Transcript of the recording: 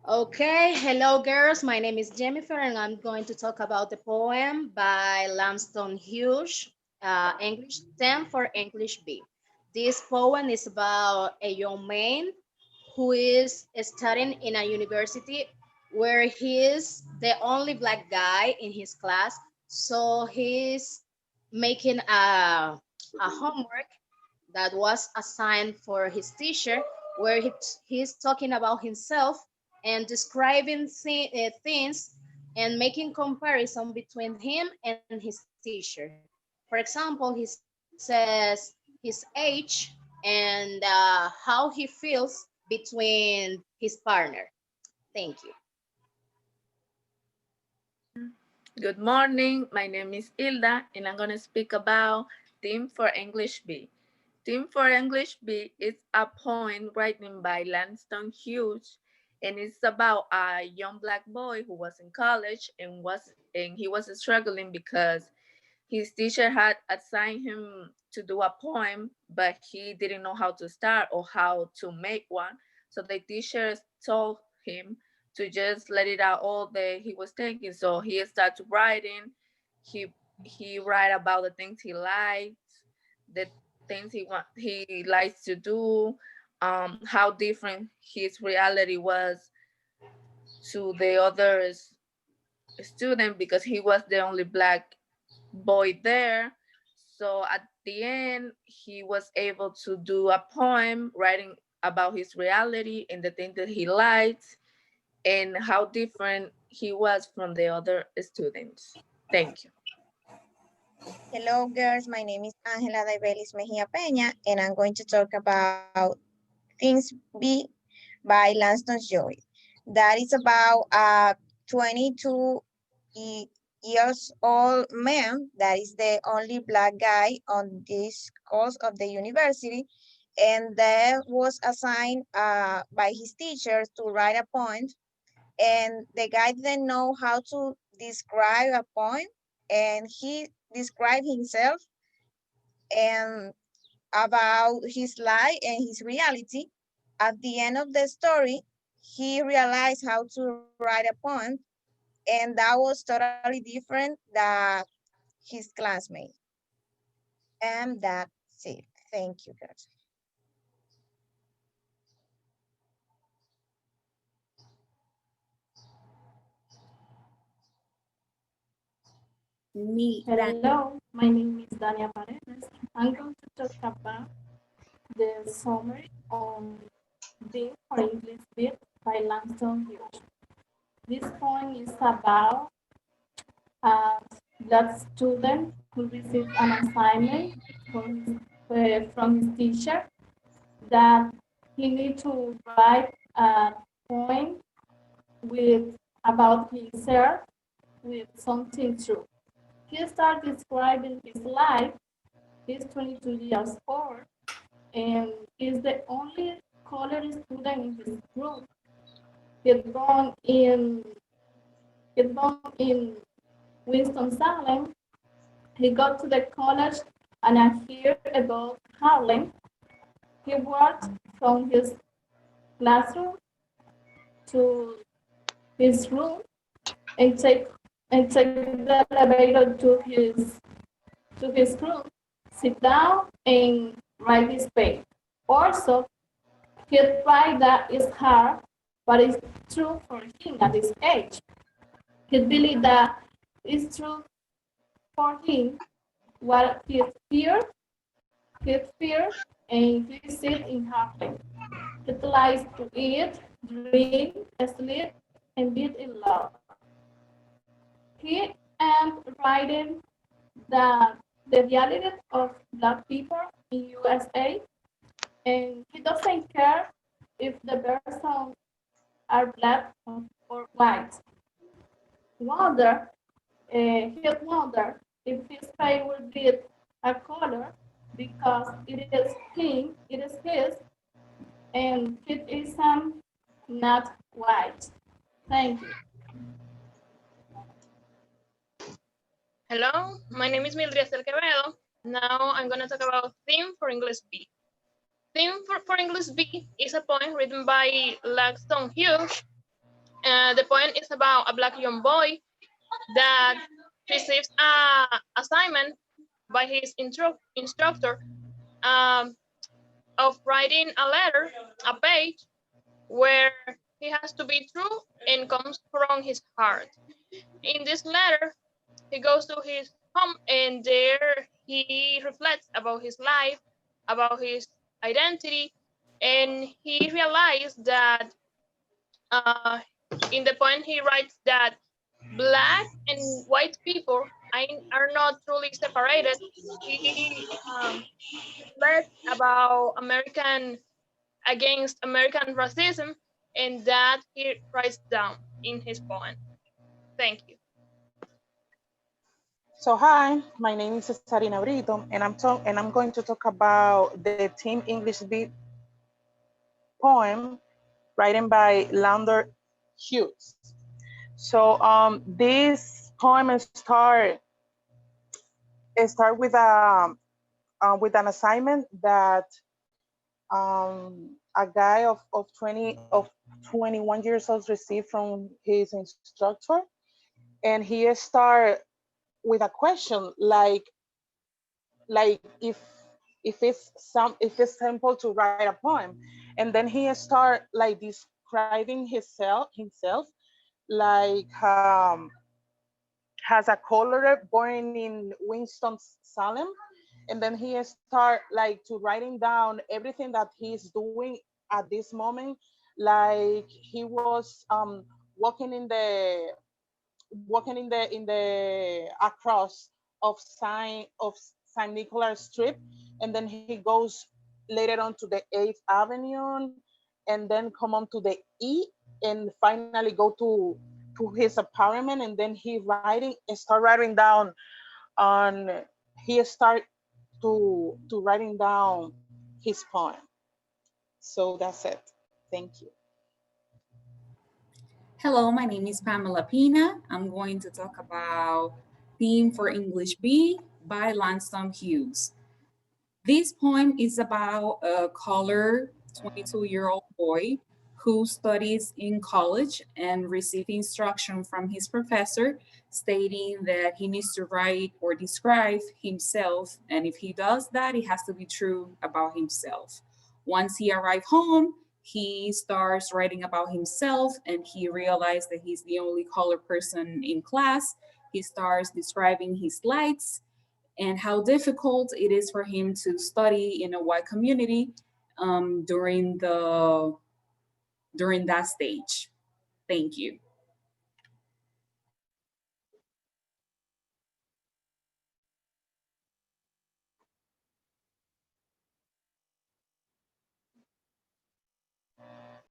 Okay, hello girls. My name is Jennifer and I'm going to talk about the poem by Lanstong Hughes, English 10 for English B. This poem is about a young man who is studying in a university where he is the only black guy in his class. So he's making a homework that was assigned for his teacher where he's talking about himself and describing things and making comparison between him and his teacher. For example, he says his age and how he feels between his partner. Thank you. Good morning. My name is Hilda, and I'm going to speak about Team for English B. Team for English B is a poem written by Lanstong Hughes, and it's about a young black boy who was in college and he was struggling because his teacher had assigned him to do a poem, but he didn't know how to start or how to make one. So the teacher told him to just let it out all that he was thinking. So he started writing. He he write about the things he likes, the things he likes to do, how different his reality was to the others student because he was the only black boy there. So at the end, he was able to do a poem writing about his reality and the things that he liked and how different he was from the other students. Thank you. Hello, girls. My name is Angela Daibelis Mejia Peña, and I'm going to talk about Things Be by Lanston Joy. That is about a 22 years old man that is the only black guy on this course of the university, and that was assigned by his teacher to write a poem, and the guy didn't know how to describe a poem, and he described himself and about his life and his reality. At the end of the story, he realized how to write a poem, and that was totally different than his classmate. And that's it. Thank you, guys. Hello, my name is Dania Paredes. I'm going to talk about the summary on the for English bit by Lanstong Hughes. This poem is about a black student who received an assignment from his teacher that he needs to write a poem with about himself with something true. He started describing his life. He's 22 years old and is the only colored student in his group. He's born in Winston-Salem. He got to the college and I hear about Harlem. He walked from his classroom to his room and take the elevator to his room, sit down and write his page. Also, he tried that it's hard, but it's true for him at this age. He believes that it's true for him what he fear, and he sit in happy. He likes to eat, drink, sleep, and be in love. He and writing the reality of black people in USA, and he doesn't care if the person are black or white. Wonder, he wonder if his face will be a color because it is his, and it isn't not white. Thank you. Hello, my name is Mildred Quevedo. Now I'm going to talk about Theme for English B. Theme for English B is a poem written by Lanstong Hughes. The poem is about a black young boy that receives a assignment by his instructor um, of writing a letter, a page where he has to be true and comes from his heart. In this letter, he goes to his home and there he reflects about his life, about his identity, and he realized that uh, in the point he writes that black and white people are not truly separated. He reflects about American against American racism, and that he writes down in his poem. Thank you. So hi, my name is Sarina Brito, and I'm going to talk about the Team English Beat poem written by Lanstong Hughes. So this poem start with an assignment that a guy of 21 years old received from his instructor, and he start with a question like if it's simple to write a poem, and then he start like describing himself like has a color born in Winston Salem, and then he start like to writing down everything that he's doing at this moment, like he was walking in the across of Saint Nicholas Strip, and then he goes later on to the 8th Avenue, and then come on to the E, and finally go to his apartment, and then start writing down on he start to writing down his poem. So that's it. Thank you. Hello, my name is Pamela Pina. I'm going to talk about Theme for English B by Lanstong Hughes. This poem is about a colored 22-year-old boy who studies in college and receives instruction from his professor stating that he needs to write or describe himself. And if he does that, it has to be true about himself. Once he arrives home, he starts writing about himself and he realizes that he's the only colored person in class. He starts describing his likes and how difficult it is for him to study in a white community during that stage. Thank you.